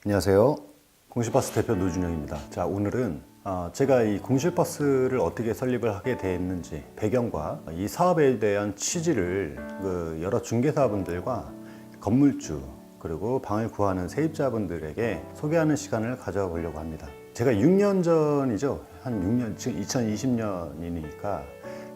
안녕하세요. 공실버스 대표 노준영입니다. 자, 오늘은 제가 이 공실버스를 어떻게 설립을 하게 됐는지 배경과 이 사업에 대한 취지를 여러 중개사분들과 건물주 그리고 방을 구하는 세입자분들에게 소개하는 시간을 가져보려고 합니다. 제가 6년 전이죠. 한 6년, 지금 2020년이니까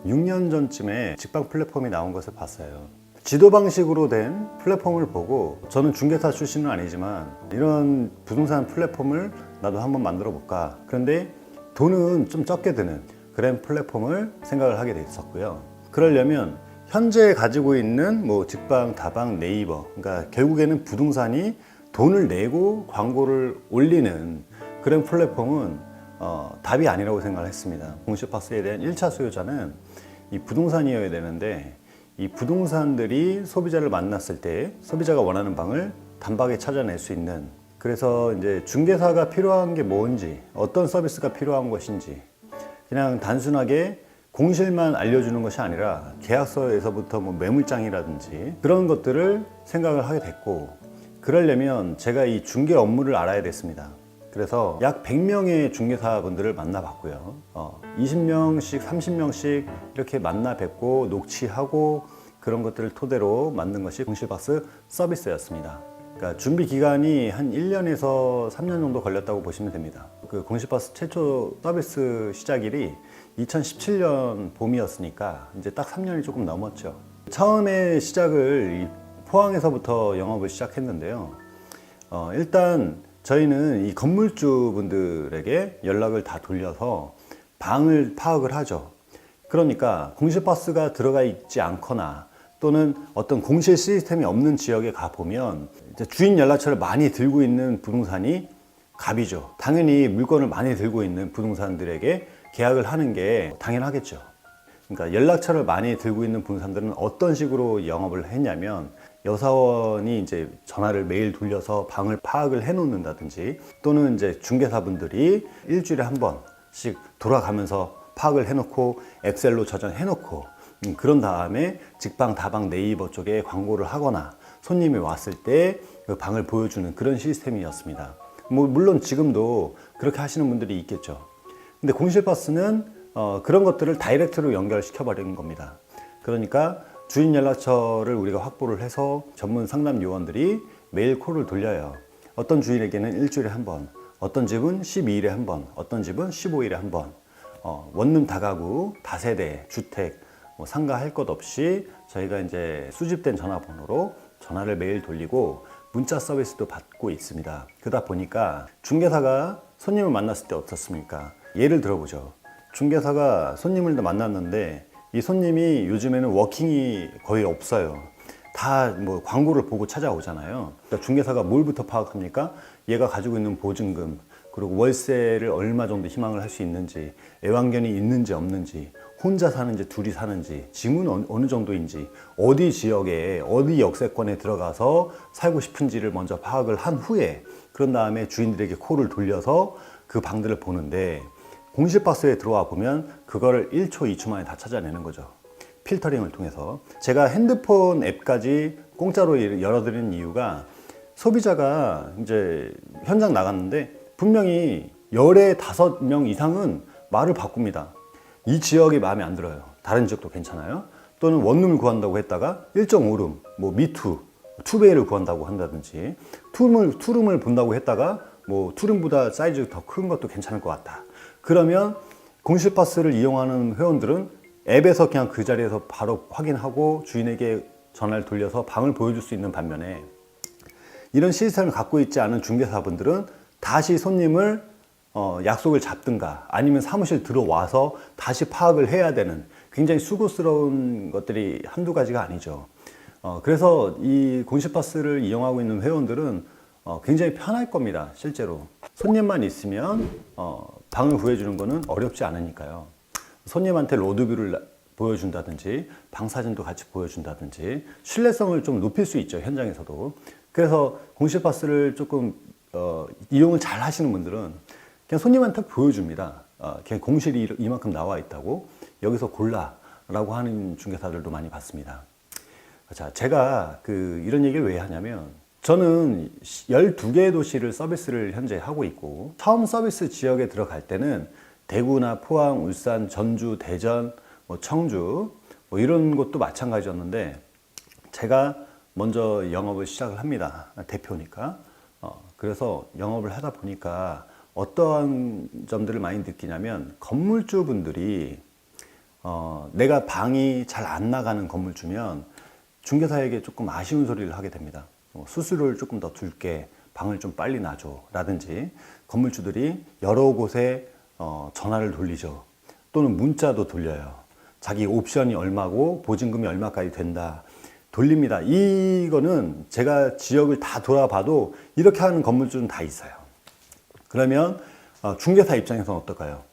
6년 전쯤에 직방 플랫폼이 나온 것을 봤어요. 지도 방식으로 된 플랫폼을 보고 저는 중개사 출신은 아니지만 이런 부동산 플랫폼을 나도 한번 만들어 볼까. 그런데 돈은 좀 적게 드는 그런 플랫폼을 생각을 하게 됐었고요. 그러려면 현재 가지고 있는 직방, 다방, 네이버, 그러니까 결국에는 부동산이 돈을 내고 광고를 올리는 그런 플랫폼은 답이 아니라고 생각을 했습니다. 공실버스에 대한 1차 수요자는 이 부동산이어야 되는데 이 부동산들이 소비자를 만났을 때 소비자가 원하는 방을 단박에 찾아낼 수 있는, 그래서 이제 중개사가 필요한 게 뭔지, 어떤 서비스가 필요한 것인지 그냥 단순하게 공실만 알려주는 것이 아니라 계약서에서부터 매물장이라든지 그런 것들을 생각을 하게 됐고, 그러려면 제가 이 중개 업무를 알아야 됐습니다. 그래서 약 100명의 중개사분들을 만나봤고요. 20명씩, 30명씩 이렇게 만나 뵙고 녹취하고 그런 것들을 토대로 만든 것이 공실버스 서비스였습니다. 그러니까 준비 기간이 한 1년에서 3년 정도 걸렸다고 보시면 됩니다. 그 공실버스 최초 서비스 시작일이 2017년 봄이었으니까 이제 딱 3년이 조금 넘었죠. 처음에 시작을 포항에서부터 영업을 시작했는데요. 일단 저희는 이 건물주분들에게 연락을 다 돌려서 방을 파악을 하죠. 그러니까 공실버스가 들어가 있지 않거나 또는 어떤 공실 시스템이 없는 지역에 가보면 이제 주인 연락처를 많이 들고 있는 부동산이 갑이죠. 당연히 물건을 많이 들고 있는 부동산들에게 계약을 하는 게 당연하겠죠. 그러니까 연락처를 많이 들고 있는 부동산들은 어떤 식으로 영업을 했냐면, 여사원이 이제 전화를 매일 돌려서 방을 파악을 해 놓는다든지, 또는 이제 중개사분들이 일주일에 한 번씩 돌아가면서 파악을 해 놓고 엑셀로 저장해 놓고 그런 다음에 직방, 다방, 네이버 쪽에 광고를 하거나 손님이 왔을 때 그 방을 보여주는 그런 시스템이었습니다. 물론 지금도 그렇게 하시는 분들이 있겠죠. 근데 공실버스는 그런 것들을 다이렉트로 연결시켜 버리는 겁니다. 그러니까 주인 연락처를 우리가 확보를 해서 전문 상담 요원들이 매일 콜을 돌려요. 어떤 주인에게는 일주일에 한 번, 어떤 집은 12일에 한 번, 어떤 집은 15일에 한 번. 원룸 다가구, 다세대, 주택, 상가 할 것 없이 저희가 이제 수집된 전화번호로 전화를 매일 돌리고 문자 서비스도 받고 있습니다. 그러다 보니까 중개사가 손님을 만났을 때 어떻습니까? 예를 들어보죠. 중개사가 손님을 만났는데 이 손님이 요즘에는 워킹이 거의 없어요. 다 광고를 보고 찾아오잖아요. 그러니까 중개사가 뭘부터 파악합니까? 얘가 가지고 있는 보증금, 그리고 월세를 얼마 정도 희망을 할 수 있는지, 애완견이 있는지 없는지, 혼자 사는지 둘이 사는지, 짐은 어느 정도인지, 어디 지역에 어디 역세권에 들어가서 살고 싶은지를 먼저 파악을 한 후에, 그런 다음에 주인들에게 콜을 돌려서 그 방들을 보는데, 공실버스에 들어와 보면 그거를 1초, 2초 만에 다 찾아내는 거죠. 필터링을 통해서. 제가 핸드폰 앱까지 공짜로 열어드리는 이유가, 소비자가 이제 현장 나갔는데 분명히 열에 5명 이상은 말을 바꿉니다. 이 지역이 마음에 안 들어요. 다른 지역도 괜찮아요. 또는 원룸을 구한다고 했다가 1.5룸, 미투, 투베이를 구한다고 한다든지, 투룸을 본다고 했다가 투룸보다 사이즈 더 큰 것도 괜찮을 것 같다. 그러면 공실버스를 이용하는 회원들은 앱에서 그냥 그 자리에서 바로 확인하고 주인에게 전화를 돌려서 방을 보여줄 수 있는 반면에, 이런 시스템을 갖고 있지 않은 중개사분들은 다시 손님을 약속을 잡든가 아니면 사무실 들어와서 다시 파악을 해야 되는 굉장히 수고스러운 것들이 한두 가지가 아니죠. 그래서 이 공실버스를 이용하고 있는 회원들은 굉장히 편할 겁니다. 실제로 손님만 있으면 방을 구해주는 거는 어렵지 않으니까요. 손님한테 로드뷰를 보여준다든지 방 사진도 같이 보여준다든지 신뢰성을 좀 높일 수 있죠, 현장에서도. 그래서 공실버스를 조금 이용을 잘 하시는 분들은 그냥 손님한테 보여줍니다. 그냥 공실이 이만큼 나와 있다고 여기서 골라 라고 하는 중개사들도 많이 봤습니다. 자, 제가 이런 얘기를 왜 하냐면, 저는 12개의 도시를 서비스를 현재 하고 있고, 처음 서비스 지역에 들어갈 때는 대구나 포항, 울산, 전주, 대전, 청주 이런 곳도 마찬가지였는데, 제가 먼저 영업을 시작을 합니다. 대표니까. 그래서 영업을 하다 보니까 어떠한 점들을 많이 느끼냐면, 건물주분들이 내가 방이 잘 안 나가는 건물주면 중개사에게 조금 아쉬운 소리를 하게 됩니다. 수수료를 조금 더 줄게, 방을 좀 빨리 놔줘 라든지, 건물주들이 여러 곳에 전화를 돌리죠. 또는 문자도 돌려요. 자기 옵션이 얼마고 보증금이 얼마까지 된다 돌립니다. 이거는 제가 지역을 다 돌아봐도 이렇게 하는 건물주는 다 있어요. 그러면 중개사 입장에서는 어떨까요?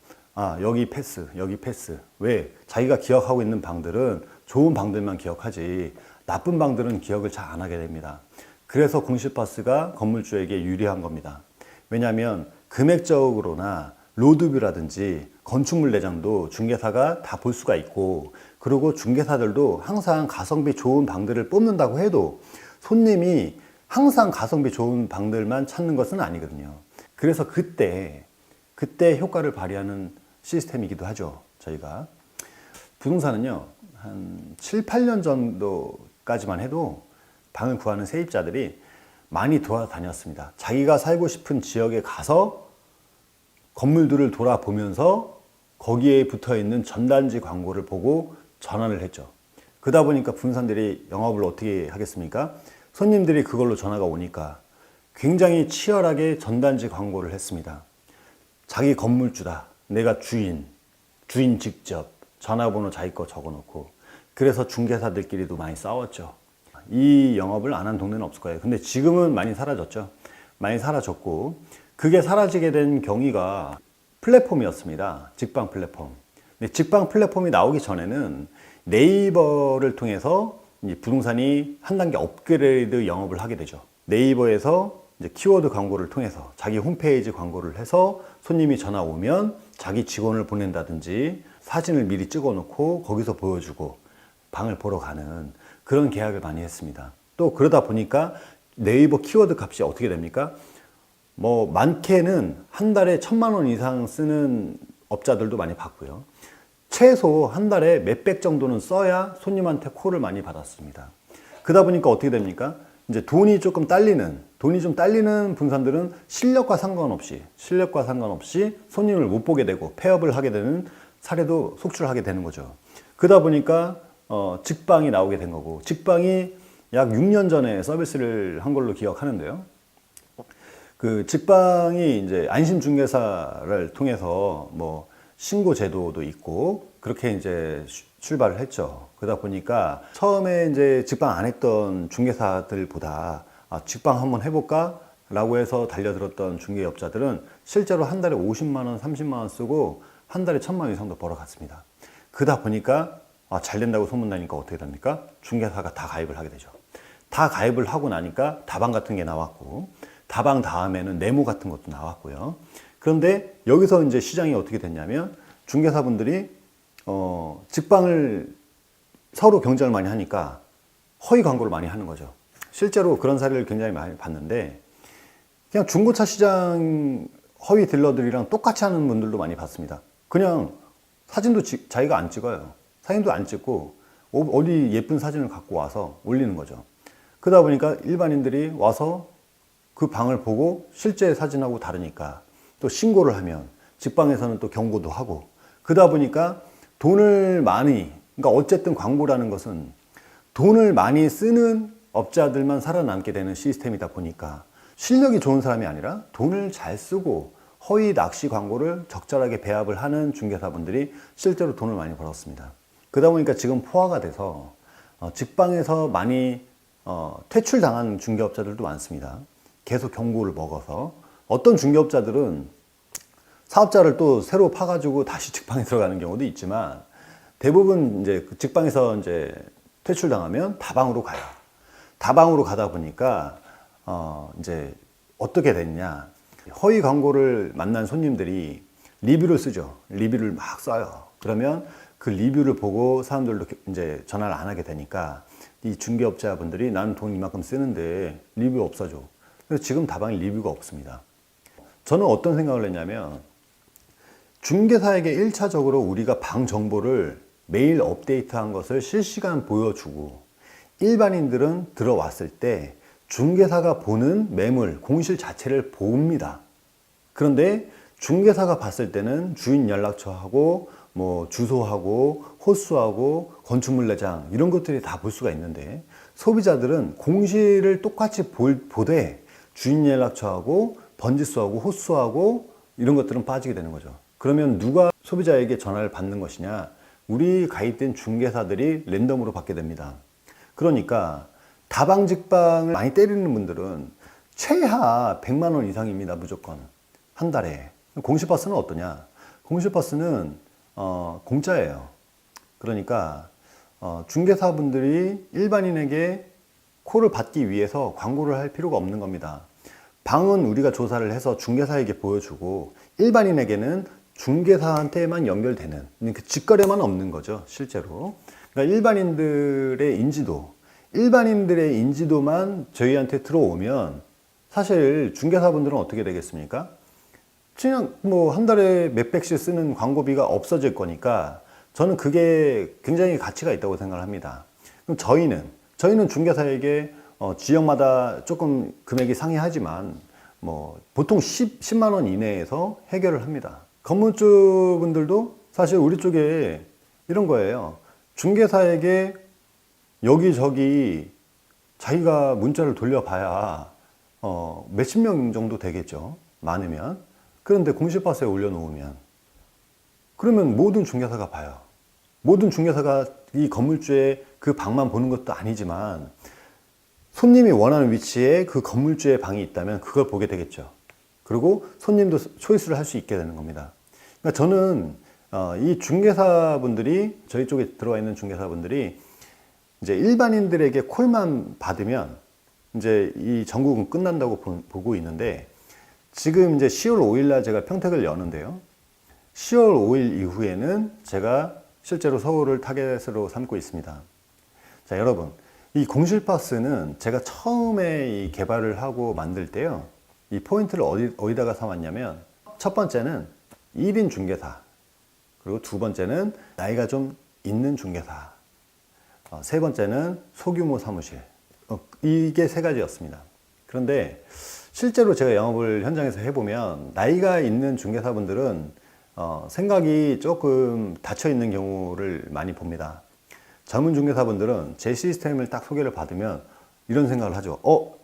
여기 패스, 여기 패스. 왜? 자기가 기억하고 있는 방들은 좋은 방들만 기억하지 나쁜 방들은 기억을 잘 안 하게 됩니다. 그래서 공실버스가 건물주에게 유리한 겁니다. 왜냐하면 금액적으로나 로드뷰라든지 건축물 내장도 중개사가 다 볼 수가 있고, 그리고 중개사들도 항상 가성비 좋은 방들을 뽑는다고 해도 손님이 항상 가성비 좋은 방들만 찾는 것은 아니거든요. 그래서 그때 효과를 발휘하는 시스템이기도 하죠. 저희가 부동산은요, 한 7, 8년 정도까지만 해도 방을 구하는 세입자들이 많이 돌아다녔습니다. 자기가 살고 싶은 지역에 가서 건물들을 돌아보면서 거기에 붙어 있는 전단지 광고를 보고 전화를 했죠. 그러다 보니까 부동산들이 영업을 어떻게 하겠습니까? 손님들이 그걸로 전화가 오니까 굉장히 치열하게 전단지 광고를 했습니다. 자기 건물주다, 내가 주인 직접 전화번호 자기 거 적어놓고. 그래서 중개사들끼리도 많이 싸웠죠. 이 영업을 안 한 동네는 없을 거예요. 근데 지금은 많이 사라졌죠. 많이 사라졌고, 그게 사라지게 된 경위가 플랫폼이었습니다. 직방 플랫폼. 근데 직방 플랫폼이 나오기 전에는 네이버를 통해서 이제 부동산이 한 단계 업그레이드 영업을 하게 되죠. 네이버에서 이제 키워드 광고를 통해서 자기 홈페이지 광고를 해서 손님이 전화 오면 자기 직원을 보낸다든지 사진을 미리 찍어 놓고 거기서 보여주고 방을 보러 가는 그런 계약을 많이 했습니다. 또 그러다 보니까 네이버 키워드 값이 어떻게 됩니까? 많게는 한 달에 1,000만 원 이상 쓰는 업자들도 많이 봤고요. 최소 한 달에 몇백 정도는 써야 손님한테 콜을 많이 받았습니다. 그러다 보니까 어떻게 됩니까? 이제 돈이 좀 딸리는 분산들은 실력과 상관없이 손님을 못 보게 되고 폐업을 하게 되는 사례도 속출하게 되는 거죠. 그러다 보니까 직방이 나오게 된 거고, 직방이 약 6년 전에 서비스를 한 걸로 기억하는데요. 그 직방이 이제 안심중개사를 통해서 신고 제도도 있고 그렇게 이제 출발을 했죠. 그러다 보니까 처음에 이제 직방 안 했던 중개사들보다 직방 한번 해볼까? 라고 해서 달려들었던 중개업자들은 실제로 한 달에 50만 원, 30만 원 쓰고 한 달에 1,000만 원 이상도 벌어갔습니다. 그러다 보니까 잘 된다고 소문나니까 어떻게 됩니까? 중개사가 다 가입을 하게 되죠. 다 가입을 하고 나니까 다방 같은 게 나왔고, 다방 다음에는 네모 같은 것도 나왔고요. 그런데 여기서 이제 시장이 어떻게 됐냐면, 중개사분들이 직방을 서로 경쟁을 많이 하니까 허위 광고를 많이 하는 거죠. 실제로 그런 사례를 굉장히 많이 봤는데, 그냥 중고차 시장 허위 딜러들이랑 똑같이 하는 분들도 많이 봤습니다. 그냥 사진도 자기가 안 찍어요. 사진도 안 찍고 어디 예쁜 사진을 갖고 와서 올리는 거죠. 그러다 보니까 일반인들이 와서 그 방을 보고 실제 사진하고 다르니까 또 신고를 하면 직방에서는 또 경고도 하고, 그러다 보니까 그러니까 어쨌든 광고라는 것은 돈을 많이 쓰는 업자들만 살아남게 되는 시스템이다 보니까 실력이 좋은 사람이 아니라 돈을 잘 쓰고 허위 낚시 광고를 적절하게 배합을 하는 중개사분들이 실제로 돈을 많이 벌었습니다. 그러다 보니까 지금 포화가 돼서 직방에서 많이 퇴출당한 중개업자들도 많습니다. 계속 경고를 먹어서. 어떤 중개업자들은 사업자를 또 새로 파가지고 다시 직방에 들어가는 경우도 있지만, 대부분 이제 그 직방에서 이제 퇴출당하면 다방으로 가요. 다방으로 가다 보니까 이제 어떻게 됐냐, 허위 광고를 만난 손님들이 리뷰를 쓰죠. 리뷰를 막 써요. 그러면 그 리뷰를 보고 사람들도 이제 전화를 안 하게 되니까 이 중개업자분들이 나는 돈 이만큼 쓰는데 리뷰 없어줘. 그래서 지금 다방에 리뷰가 없습니다. 저는 어떤 생각을 했냐면 중개사에게 1차적으로 우리가 방 정보를 매일 업데이트한 것을 실시간 보여주고 일반인들은 들어왔을 때 중개사가 보는 매물, 공실 자체를 봅니다. 그런데 중개사가 봤을 때는 주인 연락처하고 뭐 주소하고 호수하고 건축물 내장 이런 것들이 다 볼 수가 있는데 소비자들은 공실을 똑같이 보되 주인 연락처하고 번지수하고 호수하고 이런 것들은 빠지게 되는 거죠. 그러면 누가 소비자에게 전화를 받는 것이냐? 우리 가입된 중개사들이 랜덤으로 받게 됩니다. 그러니까 다방 직방을 많이 때리는 분들은 최하 100만 원 이상입니다. 무조건 한 달에. 공실버스는 어떠냐? 공실버스는 공짜예요. 그러니까 중개사분들이 일반인에게 콜을 받기 위해서 광고를 할 필요가 없는 겁니다. 방은 우리가 조사를 해서 중개사에게 보여주고 일반인에게는 중개사한테만 연결되는 그 직거래만 없는 거죠. 실제로. 그러니까 일반인들의 인지도만 저희한테 들어오면 사실 중개사분들은 어떻게 되겠습니까? 그냥 뭐 한 달에 몇백씩 쓰는 광고비가 없어질 거니까 저는 그게 굉장히 가치가 있다고 생각을 합니다. 그럼 저희는 중개사에게 지역마다 조금 금액이 상이하지만 뭐 보통 10만 원 이내에서 해결을 합니다. 건물주 분들도 사실 우리 쪽에 이런 거예요. 중개사에게 여기저기 자기가 문자를 돌려봐야 몇십 명 정도 되겠죠. 많으면. 그런데 공실버스에 올려놓으면 그러면 모든 중개사가 봐요. 모든 중개사가 이 건물주의 그 방만 보는 것도 아니지만 손님이 원하는 위치에 그 건물주의 방이 있다면 그걸 보게 되겠죠. 그리고 손님도 초이스를 할 수 있게 되는 겁니다. 그러니까 저는 이 중개사분들이 저희 쪽에 들어와 있는 중개사분들이 이제 일반인들에게 콜만 받으면 이제 이 전국은 끝난다고 보고 있는데 지금 이제 10월 5일 날 제가 평택을 여는데요. 10월 5일 이후에는 제가 실제로 서울을 타겟으로 삼고 있습니다. 자, 여러분. 이 공실버스는 제가 처음에 이 개발을 하고 만들 때요. 이 포인트를 어디다가 삼았냐면 첫 번째는 1인 중개사, 그리고 두 번째는 나이가 좀 있는 중개사, 세 번째는 소규모 사무실. 이게 세 가지였습니다. 그런데 실제로 제가 영업을 현장에서 해보면 나이가 있는 중개사분들은 생각이 조금 닫혀 있는 경우를 많이 봅니다. 젊은 중개사분들은 제 시스템을 딱 소개를 받으면 이런 생각을 하죠.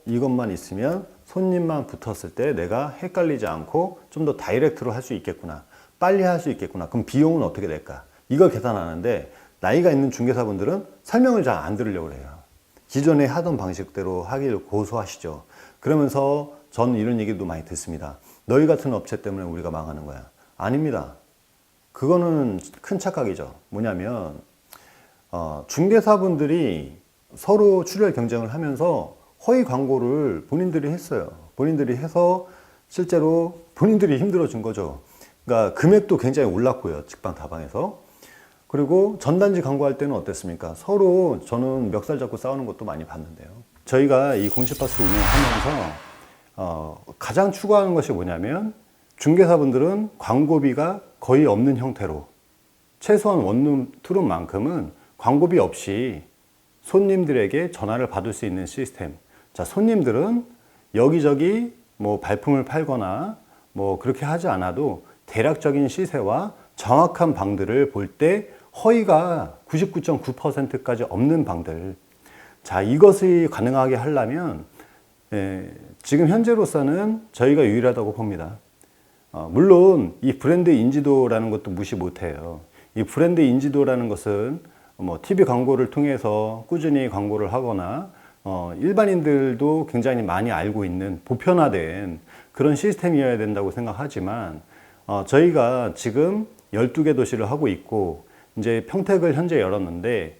이것만 있으면 손님만 붙었을 때 내가 헷갈리지 않고 좀 더 다이렉트로 할 수 있겠구나. 빨리 할 수 있겠구나. 그럼 비용은 어떻게 될까? 이걸 계산하는데 나이가 있는 중개사분들은 설명을 잘 안 들으려고 해요. 기존에 하던 방식대로 하기를 고소하시죠. 그러면서 저는 이런 얘기도 많이 듣습니다. 너희 같은 업체 때문에 우리가 망하는 거야. 아닙니다. 그거는 큰 착각이죠. 뭐냐면 중개사분들이 서로 출혈 경쟁을 하면서 허위 광고를 본인들이 했어요. 본인들이 해서 실제로 본인들이 힘들어진 거죠. 그러니까 금액도 굉장히 올랐고요. 직방 다방에서. 그리고 전단지 광고할 때는 어땠습니까? 서로 저는 멱살 잡고 싸우는 것도 많이 봤는데요. 저희가 이 공실버스 운영하면서 가장 추구하는 것이 뭐냐면 중개사분들은 광고비가 거의 없는 형태로 최소한 원룸, 투룸만큼은 광고비 없이 손님들에게 전화를 받을 수 있는 시스템. 자, 손님들은 여기저기 뭐 발품을 팔거나 뭐 그렇게 하지 않아도 대략적인 시세와 정확한 방들을 볼 때 허위가 99.9%까지 없는 방들. 자, 이것이 가능하게 하려면 지금 현재로서는 저희가 유일하다고 봅니다. 물론 이 브랜드 인지도라는 것도 무시 못해요. 이 브랜드 인지도라는 것은 뭐 TV 광고를 통해서 꾸준히 광고를 하거나 일반인들도 굉장히 많이 알고 있는 보편화된 그런 시스템이어야 된다고 생각하지만 저희가 지금 12개 도시를 하고 있고 이제 평택을 현재 열었는데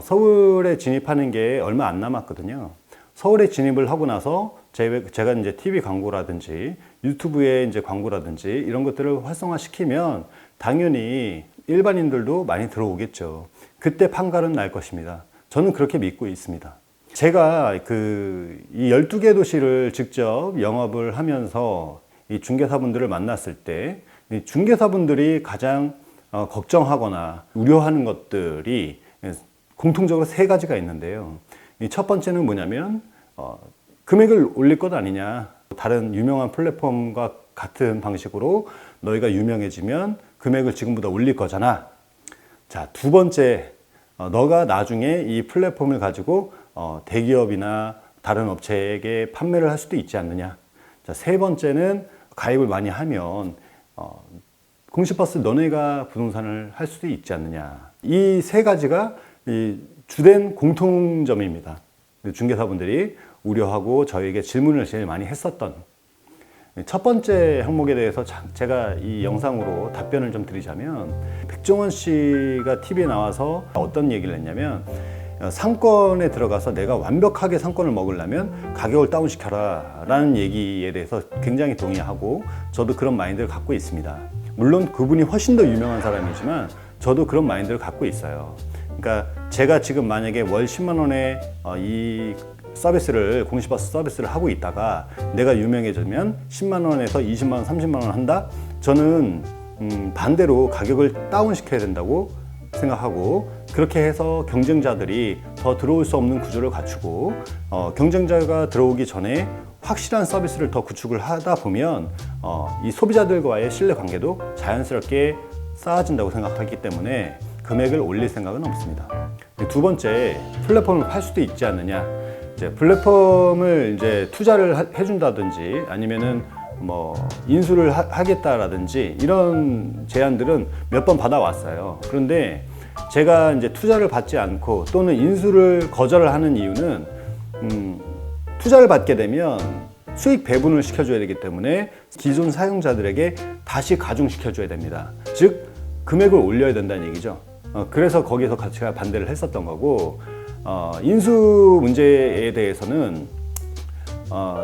서울에 진입하는 게 얼마 안 남았거든요. 서울에 진입을 하고 나서 제가 이제 TV 광고라든지 유튜브에 이제 광고라든지 이런 것들을 활성화시키면 당연히 일반인들도 많이 들어오겠죠. 그때 판가름 날 것입니다. 저는 그렇게 믿고 있습니다. 제가 이 12개 도시를 직접 영업을 하면서 이 중개사분들을 만났을 때, 이 중개사분들이 가장 걱정하거나 우려하는 것들이 공통적으로 세 가지가 있는데요. 이 첫 번째는 뭐냐면, 금액을 올릴 것 아니냐. 다른 유명한 플랫폼과 같은 방식으로 너희가 유명해지면 금액을 지금보다 올릴 거잖아. 자, 두 번째, 너가 나중에 이 플랫폼을 가지고 대기업이나 다른 업체에게 판매를 할 수도 있지 않느냐. 자, 세 번째는 가입을 많이 하면 공시버스 너네가 부동산을 할 수도 있지 않느냐. 이 세 가지가 이 주된 공통점입니다. 중개사분들이 우려하고 저에게 질문을 제일 많이 했었던 첫 번째 항목에 대해서 제가 이 영상으로 답변을 좀 드리자면, 백종원 씨가 TV에 나와서 어떤 얘기를 했냐면, 상권에 들어가서 내가 완벽하게 상권을 먹으려면 가격을 다운시켜라 라는 얘기에 대해서 굉장히 동의하고 저도 그런 마인드를 갖고 있습니다. 물론 그분이 훨씬 더 유명한 사람이지만 저도 그런 마인드를 갖고 있어요. 그러니까 제가 지금 만약에 월 10만 원에 이 서비스를, 공시버스 서비스를 하고 있다가 내가 유명해지면 10만 원에서 20만 원, 30만 원 한다? 저는 반대로 가격을 다운시켜야 된다고 생각하고, 그렇게 해서 경쟁자들이 더 들어올 수 없는 구조를 갖추고 경쟁자가 들어오기 전에 확실한 서비스를 더 구축을 하다 보면 이 소비자들과의 신뢰관계도 자연스럽게 쌓아진다고 생각하기 때문에 금액을 올릴 생각은 없습니다. 두 번째, 플랫폼을 팔 수도 있지 않느냐. 이제 플랫폼을 이제 투자를 해준다든지 아니면은 뭐 인수를 하겠다라든지 이런 제안들은 몇 번 받아왔어요. 그런데 제가 이제 투자를 받지 않고 또는 인수를 거절을 하는 이유는 투자를 받게 되면 수익 배분을 시켜줘야 되기 때문에 기존 사용자들에게 다시 가중시켜줘야 됩니다. 즉 금액을 올려야 된다는 얘기죠. 그래서 거기서 제가 반대를 했었던 거고, 인수 문제에 대해서는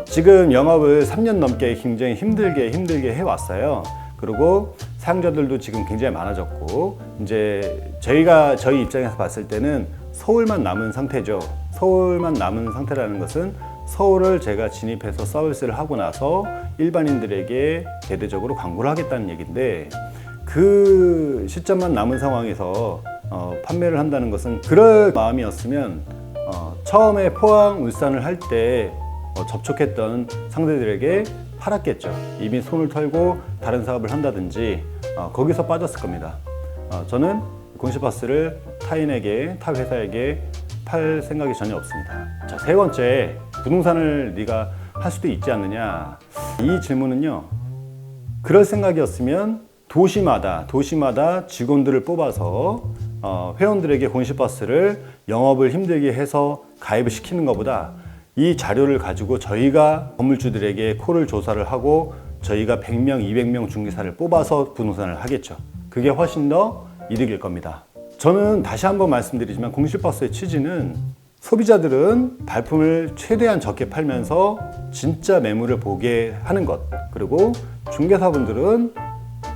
지금 영업을 3년 넘게 굉장히 힘들게 해왔어요. 그리고 사용자들도 지금 굉장히 많아졌고, 이제 저희 입장에서 봤을 때는 서울만 남은 상태죠. 서울만 남은 상태라는 것은 서울을 제가 진입해서 서비스를 하고 나서 일반인들에게 대대적으로 광고를 하겠다는 얘기인데, 그 시점만 남은 상황에서 판매를 한다는 것은, 그럴 마음이었으면 처음에 포항, 울산을 할 때 접촉했던 상대들에게 팔았겠죠. 이미 손을 털고 다른 사업을 한다든지 거기서 빠졌을 겁니다. 저는 공시버스를 타인에게, 타 회사에게 팔 생각이 전혀 없습니다. 자, 세 번째, 부동산을 네가 할 수도 있지 않느냐. 이 질문은요, 그럴 생각이었으면 도시마다 직원들을 뽑아서 회원들에게 공시버스를 영업을 힘들게 해서 가입을 시키는 것보다 이 자료를 가지고 저희가 건물주들에게 콜을 조사를 하고 저희가 100명, 200명 중개사를 뽑아서 부동산을 하겠죠. 그게 훨씬 더 이득일 겁니다. 저는 다시 한번 말씀드리지만 공시버스의 취지는 소비자들은 발품을 최대한 적게 팔면서 진짜 매물을 보게 하는 것, 그리고 중개사분들은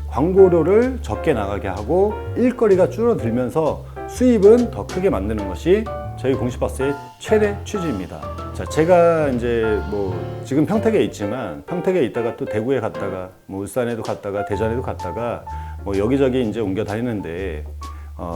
광고료를 적게 나가게 하고 일거리가 줄어들면서 수입은 더 크게 만드는 것이 저희 공시버스의 최대 취지입니다. 자, 제가 이제 뭐 지금 평택에 있지만 평택에 있다가 또 대구에 갔다가 뭐 울산에도 갔다가 대전에도 갔다가 뭐 여기저기 이제 옮겨 다니는데,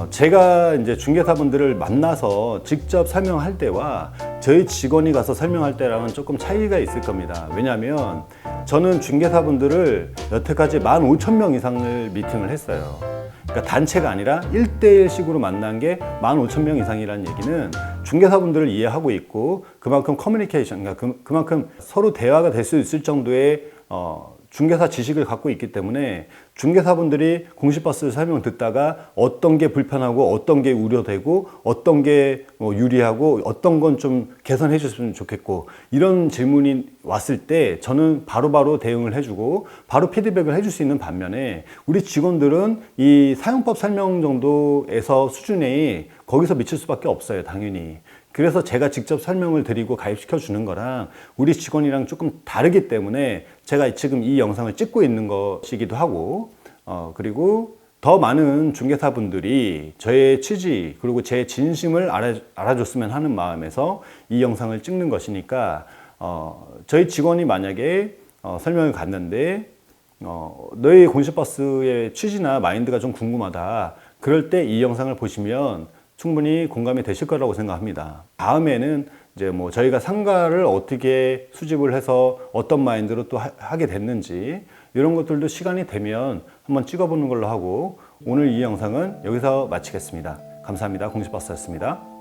제가 이제 중개사분들을 만나서 직접 설명할 때와 저희 직원이 가서 설명할 때랑은 조금 차이가 있을 겁니다. 왜냐하면 저는 중개사분들을 여태까지 15,000명 이상을 미팅을 했어요. 그러니까 단체가 아니라 1대1식으로 만난 게 15,000명 이상이라는 얘기는 중개사분들을 이해하고 있고 그만큼 커뮤니케이션, 그러니까 그만큼 서로 대화가 될 수 있을 정도의 중개사 지식을 갖고 있기 때문에 중개사분들이 공시버스 설명 듣다가 어떤 게 불편하고 어떤 게 우려되고 어떤 게 유리하고 어떤 건 좀 개선해 줬으면 좋겠고 이런 질문이 왔을 때 저는 바로바로 대응을 해주고 바로 피드백을 해줄 수 있는 반면에 우리 직원들은 이 사용법 설명 정도에서 수준이 거기서 미칠 수밖에 없어요, 당연히. 그래서 제가 직접 설명을 드리고 가입시켜 주는 거랑 우리 직원이랑 조금 다르기 때문에 제가 지금 이 영상을 찍고 있는 것이기도 하고, 그리고 더 많은 중개사분들이 저의 취지 그리고 제 진심을 알아줬으면 하는 마음에서 이 영상을 찍는 것이니까 저희 직원이 만약에 설명을 갔는데 너희 공시버스의 취지나 마인드가 좀 궁금하다. 그럴 때 이 영상을 보시면 충분히 공감이 되실 거라고 생각합니다. 다음에는 이제 뭐 저희가 상가를 어떻게 수집을 해서 어떤 마인드로 또 하게 됐는지 이런 것들도 시간이 되면 한번 찍어보는 걸로 하고 오늘 이 영상은 여기서 마치겠습니다. 감사합니다. 공시버스였습니다.